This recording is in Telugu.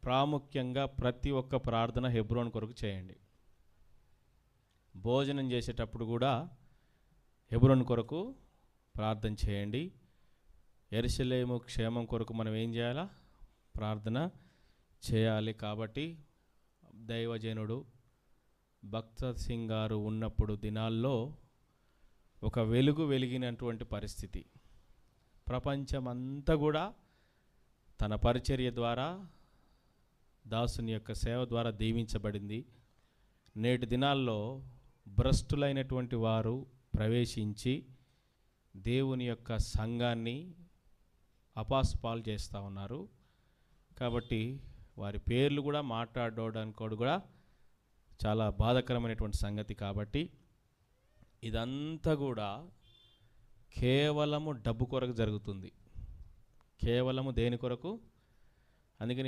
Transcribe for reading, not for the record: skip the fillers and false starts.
ప్రాముఖ్యంగా ప్రతి ఒక్క ప్రార్థన హెబ్రోన్ కొరకు చేయండి. భోజనం చేసేటప్పుడు కూడా హెబ్రోన్ కొరకు ప్రార్థన చేయండి. యెరూషలేము క్షేమం కొరకు మనం ఏం చేయాలా? ప్రార్థన చేయాలి. కాబట్టి దైవజనుడు భక్త సింగ్ గారు ఉన్నప్పుడు దినాల్లో ఒక వెలుగు వెలిగినటువంటి పరిస్థితి. ప్రపంచమంతా కూడా తన పరిచర్య ద్వారా, దాసుని యొక్క సేవ ద్వారా దీవించబడింది. నేటి దినాల్లో భ్రష్టులైనటువంటి వారు ప్రవేశించి దేవుని యొక్క సంఘాన్ని అపాస్పాలు చేస్తూ ఉన్నారు. కాబట్టి వారి పేర్లు కూడా మాట్లాడడానికి కూడా చాలా బాధాకరమైనటువంటి సంగతి. కాబట్టి ఇదంతా కూడా కేవలము డబ్బు కొరకు జరుగుతుంది. కేవలము దేని కొరకు? అందుకని